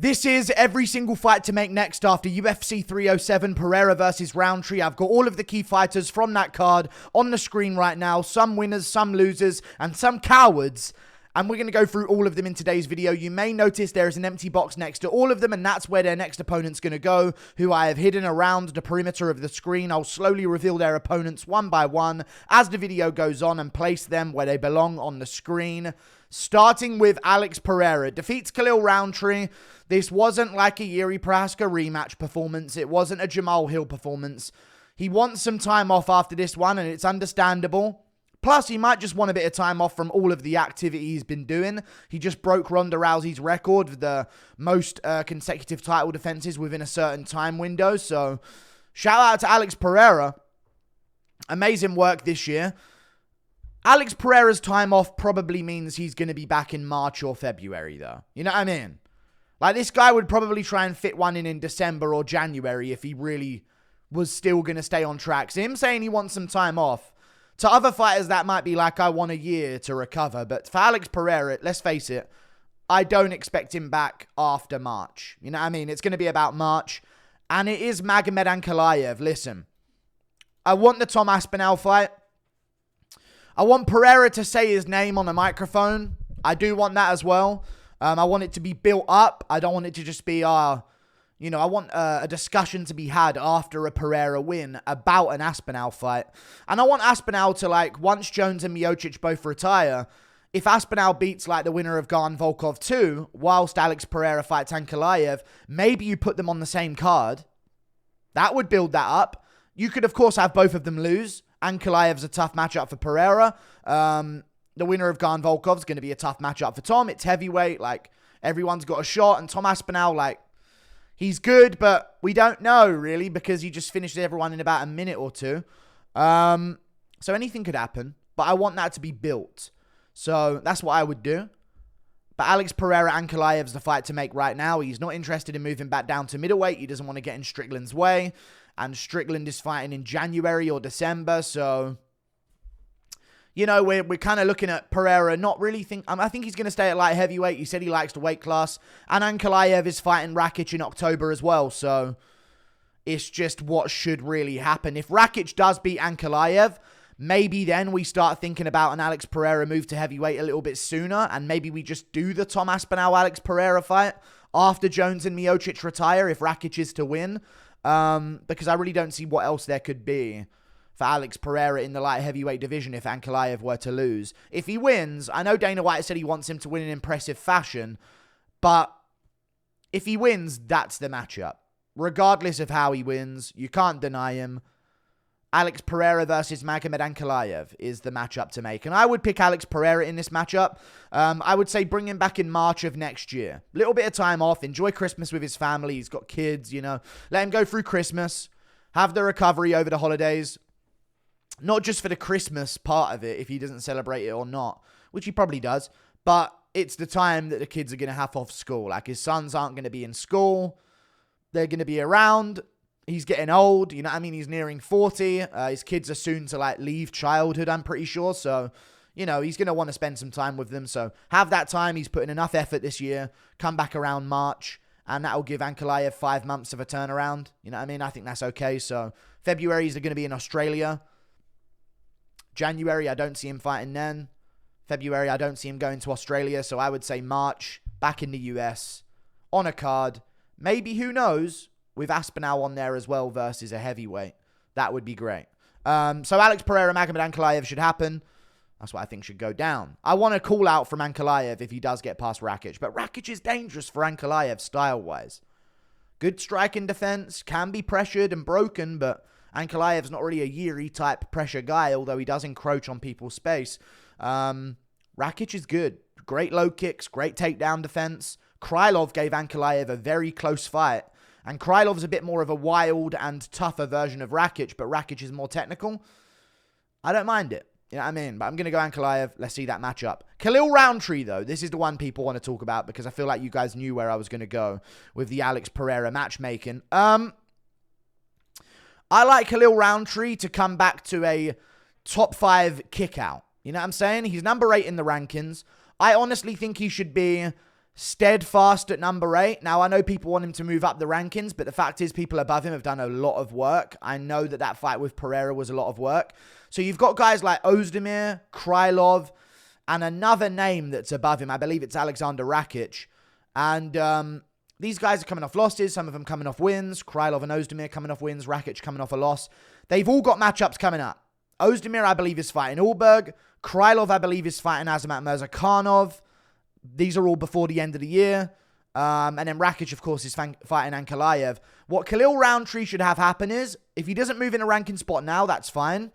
This is every single fight to make next after UFC 307, Pereira versus Roundtree. I've got all of the key fighters from that card on the screen right now. Some winners, some losers, and some cowards. And we're going to go through all of them in today's video. You may notice there is an empty box next to all of them, and that's where their next opponent's going to go, who I have hidden around the perimeter of the screen. I'll slowly reveal their opponents one by one as the video goes on and place them where they belong on the screen. Starting with Alex Pereira. Defeats Khalil Rountree. This wasn't like a Yuri Prohaska rematch performance. It wasn't a Jamal Hill performance. He wants some time off after this one, and it's understandable. Plus, he might just want a bit of time off from all of the activity he's been doing. He just broke Ronda Rousey's record with the most consecutive title defenses within a certain time window. So, shout out to Alex Pereira. Amazing work this year. Alex Pereira's time off probably means he's going to be back in March or February, though. You know what I mean? Like, this guy would probably try and fit one in December or January if he really was still going to stay on track. So him saying he wants some time off, to other fighters, that might be like, I want a year to recover. But for Alex Pereira, let's face it, I don't expect him back after March. You know what I mean? It's going to be about March. And it is Magomed Ankalaev. Listen, I want the Tom Aspinall fight. I want Pereira to say his name on a microphone. I do want that as well. I want it to be built up. I don't want it to just be, I want a discussion to be had after a Pereira win about an Aspinall fight. And I want Aspinall to, once Jones and Miocic both retire, if Aspinall beats, the winner of Gan Volkov 2, whilst Alex Pereira fights Ankalaev, maybe you put them on the same card. That would build that up. You could, of course, have both of them lose. Ankalaev's a tough matchup for Pereira. The winner of Gan Volkov's going to be a tough matchup for Tom. It's heavyweight. Everyone's got a shot. And Tom Aspinall, he's good, but we don't know, really, because he just finished everyone in about a minute or two. So anything could happen, but I want that to be built. So that's what I would do. But Alex Pereira, Ankalaev's the fight to make right now. He's not interested in moving back down to middleweight. He doesn't want to get in Strickland's way. And Strickland is fighting in January or December. So, we're kind of looking at Pereira not really I think he's going to stay at light heavyweight. He said he likes the weight class. And Ankalaev is fighting Rakic in October as well. So, it's just what should really happen. If Rakic does beat Ankalaev, maybe then we start thinking about an Alex Pereira move to heavyweight a little bit sooner. And maybe we just do the Tom Aspinall-Alex Pereira fight after Jones and Miocic retire if Rakic is to win. Because I really don't see what else there could be for Alex Pereira in the light heavyweight division if Ankalaev were to lose. If he wins, I know Dana White said he wants him to win in impressive fashion, but if he wins, that's the matchup. Regardless of how he wins, you can't deny him. Alex Pereira versus Magomed Ankalaev is the matchup to make. And I would pick Alex Pereira in this matchup. I would say bring him back in March of next year. Little bit of time off. Enjoy Christmas with his family. He's got kids, Let him go through Christmas. Have the recovery over the holidays. Not just for the Christmas part of it, if he doesn't celebrate it or not. Which he probably does. But it's the time that the kids are going to have off school. His sons aren't going to be in school. They're going to be around. He's getting old, He's nearing 40. His kids are soon to, leave childhood, I'm pretty sure. So, he's going to want to spend some time with them. So, have that time. He's put in enough effort this year. Come back around March. And that will give Ankalaev 5 months of a turnaround. I think that's okay. So, February, he's going to be in Australia. January, I don't see him fighting then. February, I don't see him going to Australia. So, I would say March, back in the US, on a card. Maybe, who knows, with Aspinall on there as well versus a heavyweight. That would be great. So Alex Pereira, Magomed Ankalaev should happen. That's what I think should go down. I want a call out from Ankalaev if he does get past Rakic. But Rakic is dangerous for Ankalaev style-wise. Good striking defense, can be pressured and broken, but Ankalaev's not really a Yuri type pressure guy, although he does encroach on people's space. Rakic is good. Great low kicks, great takedown defense. Krylov gave Ankalaev a very close fight. And Krylov's a bit more of a wild and tougher version of Rakic, but Rakic is more technical. I don't mind it. You know what I mean? But I'm going to go Ankalaev. Let's see that matchup. Khalil Rountree, though. This is the one people want to talk about because I feel like you guys knew where I was going to go with the Alex Pereira matchmaking. I like Khalil Rountree to come back to a top 5 kick out. You know what I'm saying? He's number 8 in the rankings. I honestly think he should be steadfast at number 8. Now, I know people want him to move up the rankings, but the fact is people above him have done a lot of work. I know that fight with Pereira was a lot of work. So you've got guys like Ozdemir, Krylov, and another name that's above him. I believe it's Alexander Rakic. And these guys are coming off losses. Some of them coming off wins. Krylov and Ozdemir coming off wins. Rakic coming off a loss. They've all got matchups coming up. Ozdemir, I believe, is fighting Ulberg. Krylov, I believe, is fighting Azamat Mirzakhanov. These are all before the end of the year. And then Rakic, of course, is fighting Ankalaev. What Khalil Roundtree should have happen is, if he doesn't move in a ranking spot now, that's fine.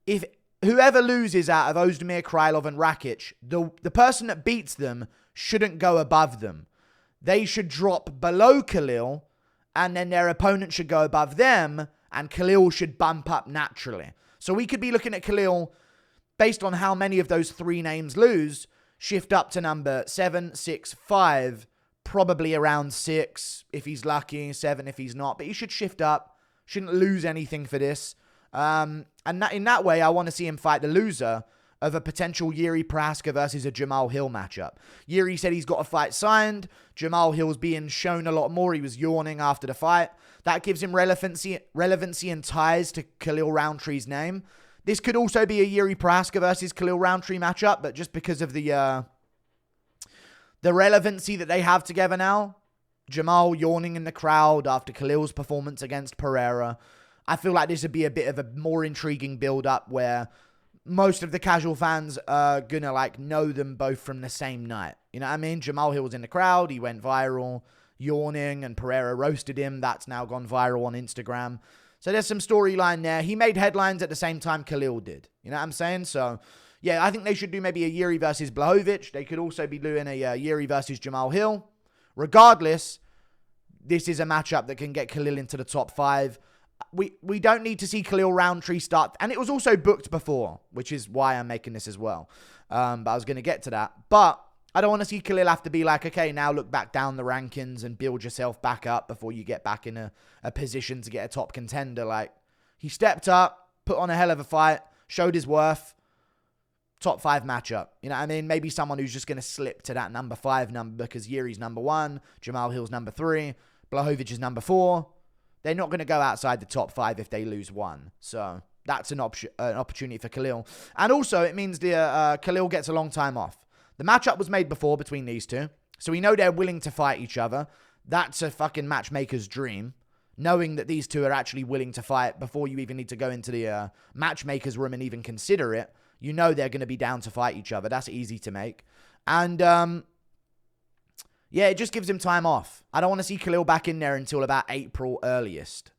If whoever loses out of Ozdemir, Krylov, and Rakic, the person that beats them shouldn't go above them. They should drop below Khalil, and then their opponent should go above them, and Khalil should bump up naturally. So we could be looking at Khalil, based on how many of those 3 names lose, shift up to number 7, 6, 5, probably around 6 if he's lucky, 7 if he's not. But he should shift up, shouldn't lose anything for this. And in that way, I want to see him fight the loser of a potential Yuri Prohaska versus a Jamal Hill matchup. Yuri said he's got a fight signed. Jamal Hill's being shown a lot more. He was yawning after the fight. That gives him relevancy and ties to Khalil Rountree's name. This could also be a Yuri Prohaska versus Khalil Roundtree matchup, but just because of the relevancy that they have together now, Jamal yawning in the crowd after Khalil's performance against Pereira, I feel like this would be a bit of a more intriguing build-up where most of the casual fans are going to know them both from the same night. You know what I mean? Jamal Hill was in the crowd. He went viral, yawning, and Pereira roasted him. That's now gone viral on Instagram. So there's some storyline there. He made headlines at the same time Khalil did. You know what I'm saying? So, yeah, I think they should do maybe a Yuri versus Blachowicz. They could also be doing a Yuri versus Jamal Hill. Regardless, this is a matchup that can get Khalil into the top 5. We don't need to see Khalil Roundtree start. And it was also booked before, which is why I'm making this as well. But I was going to get to that. But I don't want to see Khalil have to be like, okay, now look back down the rankings and build yourself back up before you get back in a position to get a top contender. Like, he stepped up, put on a hell of a fight, showed his worth. Top 5 matchup. You know what I mean? Maybe someone who's just going to slip to that number 5 number because Yuri's number 1, Jamal Hill's number 3, Blachowicz is number 4. They're not going to go outside the top 5 if they lose 1. So that's an opportunity for Khalil. And also, it means Khalil gets a long time off. The matchup was made before between these two. So we know they're willing to fight each other. That's a fucking matchmaker's dream. Knowing that these two are actually willing to fight before you even need to go into the matchmaker's room and even consider it. You know they're going to be down to fight each other. That's easy to make. And, yeah, it just gives him time off. I don't want to see Khalil back in there until about April earliest.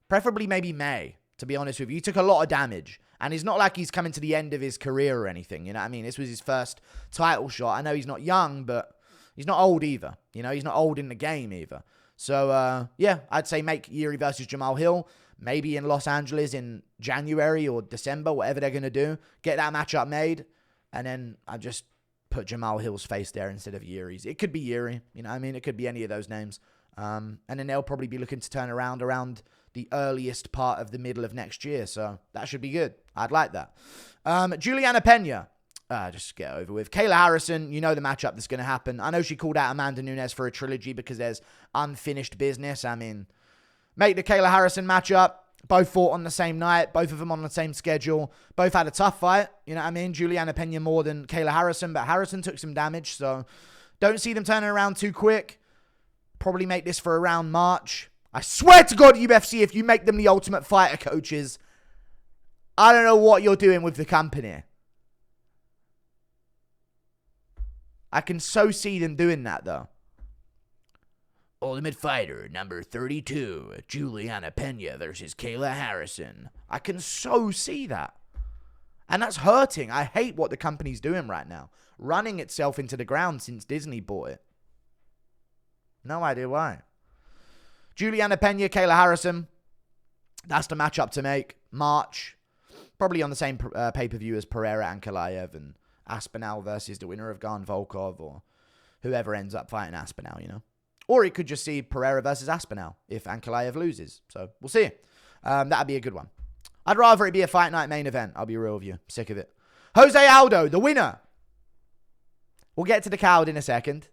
Preferably maybe May, to be honest with you. He took a lot of damage. And it's not like he's coming to the end of his career or anything. You know what I mean? This was his first title shot. I know he's not young, but he's not old either. You know, he's not old in the game either. So, yeah, I'd say make Yuri versus Jamal Hill. Maybe in Los Angeles in January or December, whatever they're going to do. Get that matchup made. And then I just put Jamal Hill's face there instead of Yuri's. It could be Yuri. You know what I mean? It could be any of those names. And then they'll probably be looking to turn around the earliest part of the middle of next year. So that should be good. I'd like that. Juliana Pena. Just get over with. Kayla Harrison, you know the matchup that's going to happen. I know she called out Amanda Nunes for a trilogy because there's unfinished business. I mean, make the Kayla Harrison matchup. Both fought on the same night. Both of them on the same schedule. Both had a tough fight. You know what I mean? Juliana Pena more than Kayla Harrison, but Harrison took some damage. So don't see them turning around too quick. Probably make this for around March. I swear to God, UFC, if you make them the Ultimate Fighter coaches, I don't know what you're doing with the company. I can so see them doing that, though. Ultimate Fighter number 32, Juliana Pena versus Kayla Harrison. I can so see that. And that's hurting. I hate what the company's doing right now. Running itself into the ground since Disney bought it. No idea why. Juliana Pena, Kayla Harrison. That's the matchup to make. March. Probably on the same pay-per-view as Pereira and Ankalaev and Aspinall versus the winner of Gan Volkov or whoever ends up fighting Aspinall, you know. Or it could just see Pereira versus Aspinall if Ankalaev loses. So we'll see. That'd be a good one. I'd rather it be a fight night main event. I'll be real with you. Sick of it. Jose Aldo, the winner. We'll get to the card in a second.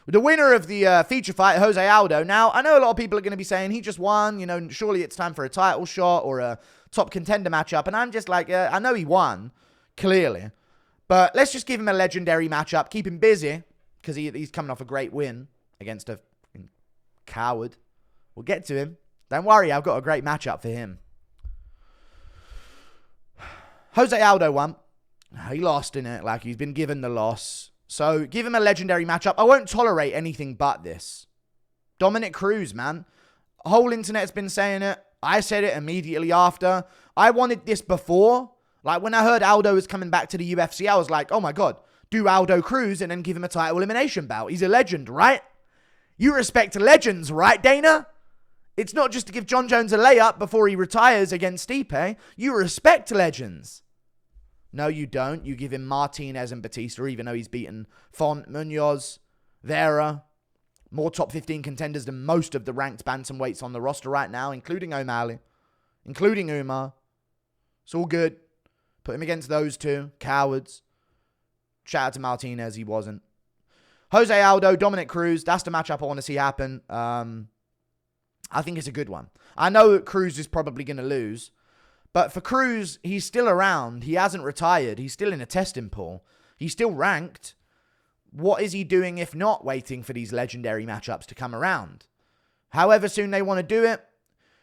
The winner of the feature fight, Jose Aldo. Now, I know a lot of people are going to be saying he just won. You know, surely it's time for a title shot or a top contender matchup. And I'm just like, I know he won, clearly. But let's just give him a legendary matchup. Keep him busy because he's coming off a great win against a coward. We'll get to him. Don't worry, I've got a great matchup for him. Jose Aldo won. He lost in it. Like, he's been given the loss. So, give him a legendary matchup. I won't tolerate anything but this. Dominic Cruz, man. The whole internet's been saying it. I said it immediately after. I wanted this before. Like, when I heard Aldo was coming back to the UFC, I was like, oh my God, do Aldo Cruz and then give him a title elimination bout. He's a legend, right? You respect legends, right, Dana? It's not just to give John Jones a layup before he retires against Stipe. You respect legends. No, you don't. You give him Martinez and Bautista, even though he's beaten Font, Munoz, Vera. More top 15 contenders than most of the ranked bantamweights on the roster right now, including O'Malley, including Umar. It's all good. Put him against those two. Cowards. Shout out to Martinez. He wasn't. Jose Aldo, Dominic Cruz. That's the matchup I want to see happen. I think it's a good one. I know Cruz is probably going to lose. But for Cruz, he's still around. He hasn't retired. He's still in a testing pool. He's still ranked. What is he doing if not waiting for these legendary matchups to come around? However soon they want to do it,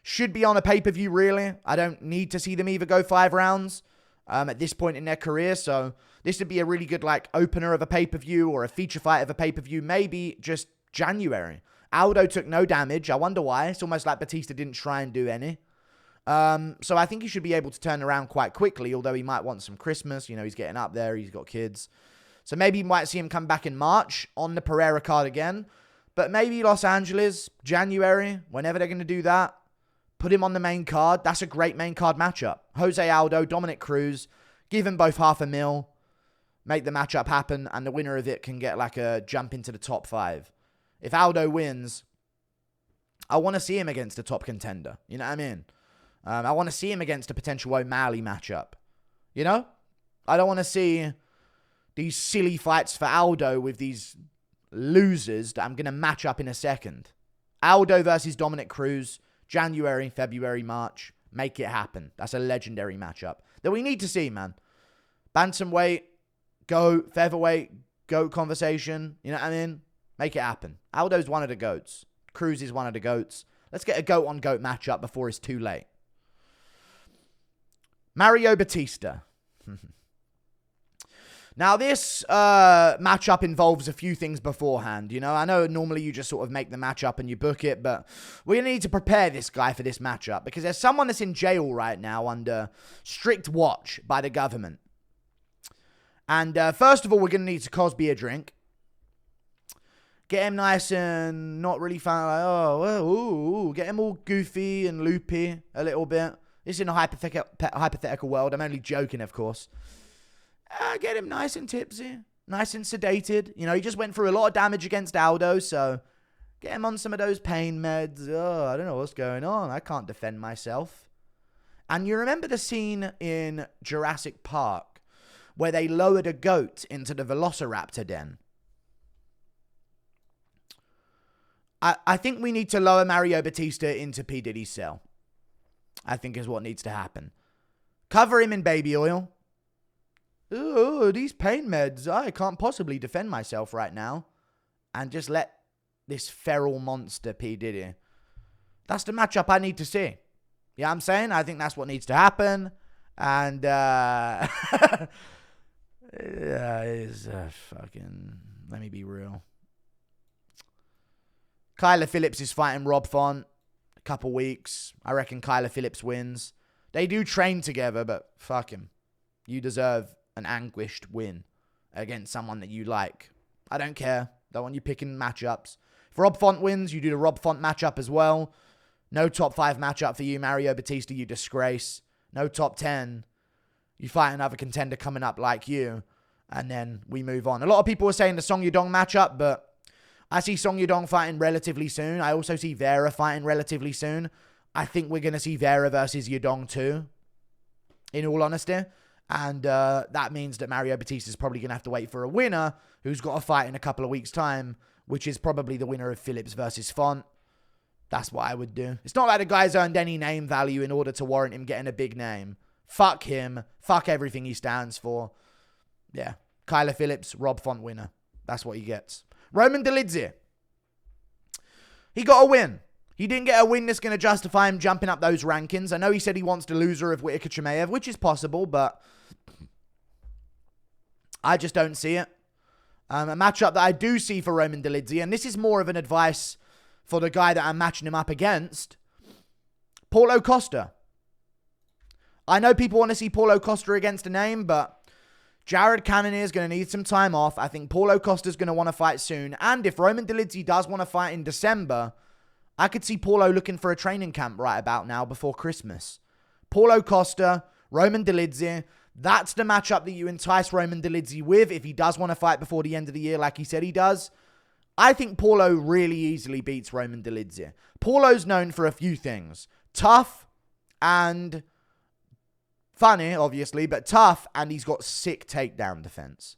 should be on a pay-per-view, really. I don't need to see them either go 5 rounds at this point in their career. So this would be a really good opener of a pay-per-view or a feature fight of a pay-per-view. Maybe just January. Aldo took no damage. I wonder why. It's almost like Bautista didn't try and do any. So I think he should be able to turn around quite quickly, although he might want some Christmas. You know, he's getting up there. He's got kids. So maybe you might see him come back in March on the Pereira card again. But maybe Los Angeles, January, whenever they're going to do that, put him on the main card. That's a great main card matchup. Jose Aldo, Dominic Cruz, give them both $500,000, make the matchup happen, and the winner of it can get a jump into the top 5. If Aldo wins, I want to see him against a top contender. You know what I mean? I want to see him against a potential O'Malley matchup. You know? I don't want to see these silly fights for Aldo with these losers that I'm going to match up in a second. Aldo versus Dominic Cruz, January, February, March. Make it happen. That's a legendary matchup that we need to see, man. Bantamweight, GOAT, featherweight, GOAT conversation. You know what I mean? Make it happen. Aldo's one of the GOATs. Cruz is one of the GOATs. Let's get a GOAT-on-GOAT matchup before it's too late. Mario Bautista. Now, this matchup involves a few things beforehand. You know, I know normally you just sort of make the matchup and you book it, but we need to prepare this guy for this matchup because there's someone that's in jail right now under strict watch by the government. And first of all, we're going to need to Cosby a drink. Get him nice and not really fun. Get him all goofy and loopy a little bit. This is in a hypothetical world. I'm only joking, of course. Get him nice and tipsy. Nice and sedated. You know, he just went through a lot of damage against Aldo, so get him on some of those pain meds. Oh, I don't know what's going on. I can't defend myself. And you remember the scene in Jurassic Park where they lowered a goat into the Velociraptor den? I think we need to lower Mario Bautista into P. Diddy's cell. I think is what needs to happen. Cover him in baby oil. Oh, these pain meds. I can't possibly defend myself right now. And just let this feral monster P. Diddy. That's the matchup I need to see. You know what I'm saying? I think that's what needs to happen. And, fucking, let me be real. Kyler Phillips is fighting Rob Font. Couple weeks. I reckon Kyler Phillips wins. They do train together, but fuck him. You deserve an anguished win against someone that you like. I don't care. Don't want you picking matchups. If Rob Font wins, you do the Rob Font matchup as well. No top 5 matchup for you, Mario Bautista, you disgrace. No top 10. You fight another contender coming up like you. And then we move on. A lot of people are saying the Song Yudong matchup, but I see Song Yudong fighting relatively soon. I also see Vera fighting relatively soon. I think we're going to see Vera versus Yudong too, in all honesty. And that means that Mario Bautista is probably going to have to wait for a winner who's got a fight in a couple of weeks' time which is probably the winner of Phillips versus Font. That's what I would do. It's not like the guy's earned any name value in order to warrant him getting a big name. Fuck him. Fuck everything he stands for. Yeah. Kyler Phillips, Rob Font winner. That's what he gets. Roman Dolidze. He got a win. He didn't get a win that's going to justify him jumping up those rankings. I know he said he wants the loser of Whittaker Chimaev, which is possible, but I just don't see it. A matchup that I do see for Roman Dolidze, and this is more of an advice for the guy that I'm matching him up against, Paulo Costa. I know people want to see Paulo Costa against a name, but Jared Cannonier is going to need some time off. I think Paulo Costa is going to want to fight soon. And if Roman Dolidze does want to fight in December, I could see Paulo looking for a training camp right about now before Christmas. Paulo Costa, Roman Dolidze, that's the matchup that you entice Roman Dolidze with if he does want to fight before the end of the year like he said he does. I think Paulo really easily beats Roman Dolidze. Paulo's known for a few things. Tough and funny, obviously, but tough, and he's got sick takedown defense.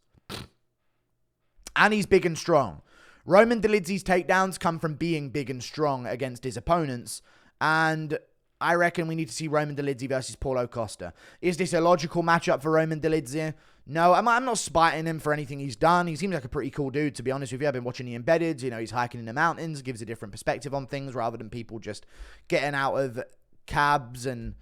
And he's big and strong. Roman Dolidze's takedowns come from being big and strong against his opponents, and I reckon we need to see Roman Dolidze versus Paulo Costa. Is this a logical matchup for Roman Dolidze? No, I'm not spiting him for anything he's done. He seems like a pretty cool dude, to be honest with you. I've been watching the Embeddeds. You know, he's hiking in the mountains, gives a different perspective on things rather than people just getting out of cabs and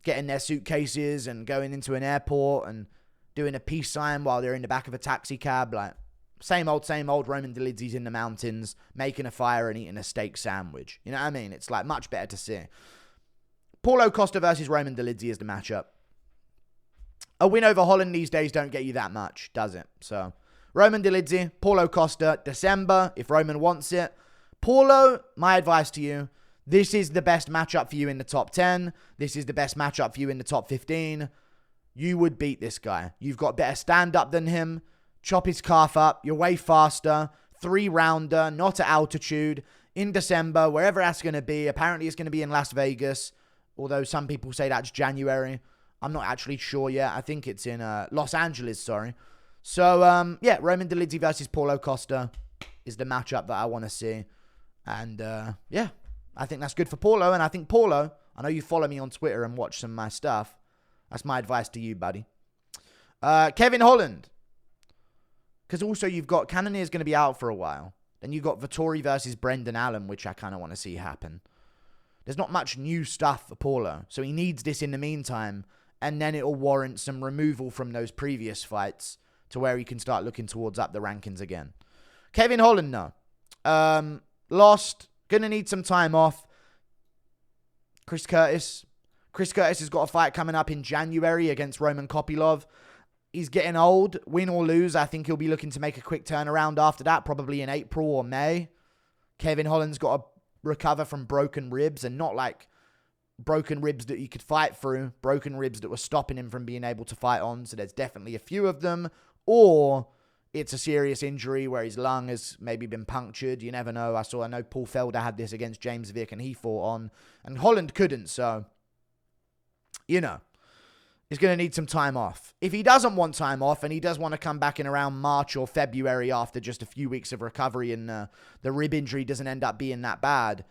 getting their suitcases and going into an airport and doing a peace sign while they're in the back of a taxi cab. Like, same old Roman Dolidze's in the mountains, making a fire and eating a steak sandwich. You know what I mean? It's like much better to see. Paulo Costa versus Roman Dolidze is the matchup. A win over Holland these days don't get you that much, does it? So, Roman Dolidze, Paulo Costa, December, if Roman wants it. Paulo, my advice to you, this is the best matchup for you in the top 10. This is the best matchup for you in the top 15. You would beat this guy. You've got better stand-up than him. Chop his calf up. You're way faster. 3-rounder, not at altitude. In December, wherever that's going to be. Apparently, it's going to be in Las Vegas. Although some people say that's January. I'm not actually sure yet. I think it's in Los Angeles, sorry. So, yeah, Roman Dolidze versus Paulo Costa is the matchup that I want to see. And, yeah, I think that's good for Paulo. And I think Paulo, I know you follow me on Twitter and watch some of my stuff. That's my advice to you, buddy. Kevin Holland. Because also you've got Cannonier's going to be out for a while. Then you've got Vettori versus Brendan Allen, which I kind of want to see happen. There's not much new stuff for Paulo. So he needs this in the meantime. And then it'll warrant some removal from those previous fights to where he can start looking towards up the rankings again. Kevin Holland, no. Lost. Gonna need some time off. Chris Curtis. Chris Curtis has got a fight coming up in January against Roman Kopylov. He's getting old. Win or lose, I think he'll be looking to make a quick turnaround after that, probably in April or May. Kevin Holland's got to recover from broken ribs, and not like broken ribs that he could fight through, broken ribs that were stopping him from being able to fight on. So there's definitely a few of them. Or it's a serious injury where his lung has maybe been punctured. You never know. I know Paul Felder had this against James Vick and he fought on. And Holland couldn't. So, you know, he's going to need some time off. If he doesn't want time off and he does want to come back in around March or February after just a few weeks of recovery and the rib injury doesn't end up being that bad,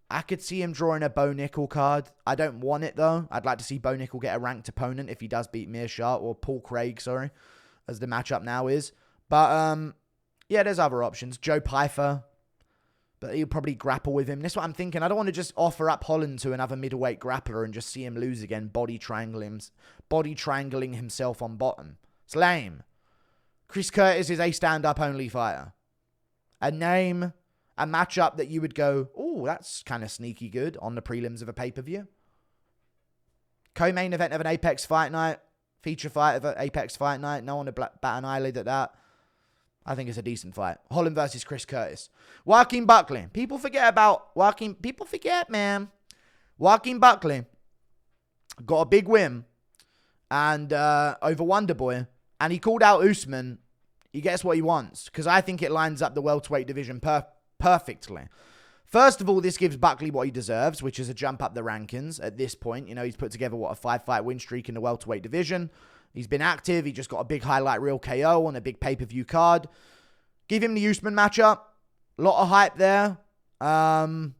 I could see him drawing a Bo Nickel card. I don't want it, though. I'd like to see Bo Nickel get a ranked opponent if he does beat Meerschaert, or Paul Craig, sorry, as the matchup now is. But, yeah, there's other options. Joe Pyfer, but he'll probably grapple with him. That's what I'm thinking. I don't want to just offer up Holland to another middleweight grappler and just see him lose again, body triangling himself on bottom. It's lame. Chris Curtis is a stand-up only fighter. A name, a matchup that you would go, oh, that's kind of sneaky good on the prelims of a pay-per-view. Co-main event of an Apex Fight Night. Feature fight of an Apex Fight Night. No one to bat an eyelid at that. I think it's a decent fight. Holland versus Chris Curtis. Joaquin Buckley. People forget about Joaquin. People forget, man. Joaquin Buckley got a big win and over Wonderboy. And he called out Usman. He gets what he wants. Because I think it lines up the welterweight division perfectly. First of all, this gives Buckley what he deserves, which is a jump up the rankings at this point. You know, he's put together, a 5-fight win streak in the welterweight division. He's been active. He just got a big highlight reel KO on a big pay-per-view card. Give him the Usman matchup. A lot of hype there. Usman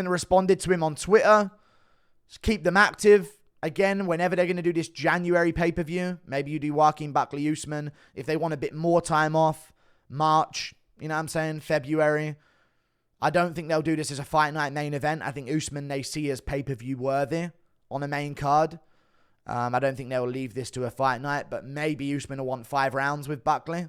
responded to him on Twitter. Just keep them active. Again, whenever they're going to do this January pay-per-view, maybe you do Joaquin Buckley Usman. If they want a bit more time off, March, you know what I'm saying, February. I don't think they'll do this as a fight night main event. I think Usman they see as pay-per-view worthy on a main card. I don't think they'll leave this to a fight night, but maybe Usman will want 5 rounds with Buckley.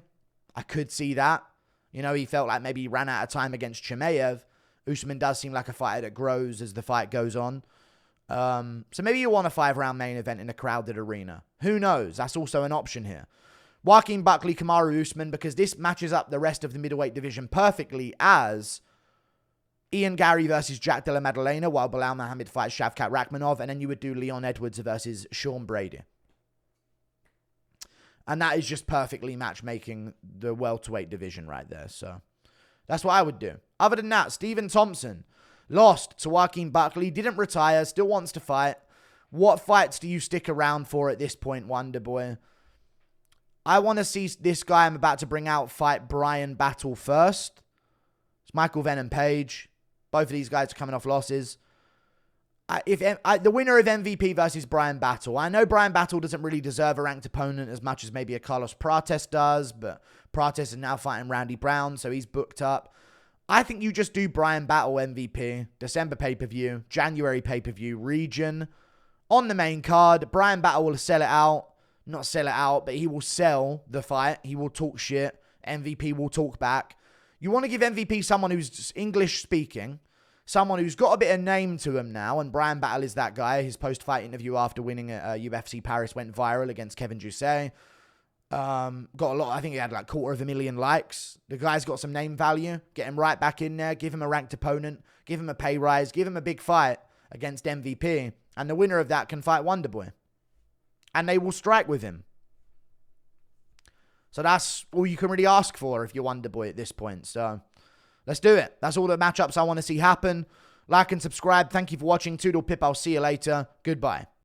I could see that. You know, he felt like maybe he ran out of time against Chimaev. Usman does seem like a fighter that grows as the fight goes on. So maybe you want a 5-round main event in a crowded arena. Who knows? That's also an option here. Joaquin Buckley, Kamaru Usman, because this matches up the rest of the middleweight division perfectly as Ian Gary versus Jack Della Maddalena, while Bilal Muhammad fights Shavkat Rakhmonov, and then you would do Leon Edwards versus Sean Brady. And that is just perfectly matchmaking the welterweight division right there. So that's what I would do. Other than that, Stephen Thompson lost to Joaquin Buckley, didn't retire, still wants to fight. What fights do you stick around for at this point, Wonderboy? I want to see this guy I'm about to bring out fight Brian Battle first. It's Michael Venom Page. Both of these guys are coming off losses. The winner of MVP versus Brian Battle. I know Brian Battle doesn't really deserve a ranked opponent as much as maybe a Carlos Prates does, but Prates is now fighting Randy Brown, so he's booked up. I think you just do Brian Battle MVP, December pay-per-view, January pay-per-view, region. On the main card, Brian Battle will sell it out. Not sell it out, but he will sell the fight. He will talk shit. MVP will talk back. You want to give MVP someone who's English-speaking, someone who's got a bit of name to him now, and Brian Battle is that guy. His post-fight interview after winning at UFC Paris went viral against Kevin Jousset. Got a lot, I think he had like 250,000 likes. The guy's got some name value. Get him right back in there. Give him a ranked opponent. Give him a pay rise. Give him a big fight against MVP. And the winner of that can fight Wonderboy. And they will strike with him. So that's all you can really ask for if you're Wonderboy at this point. So let's do it. That's all the matchups I want to see happen. Like and subscribe. Thank you for watching. Toodle Pip. I'll see you later. Goodbye.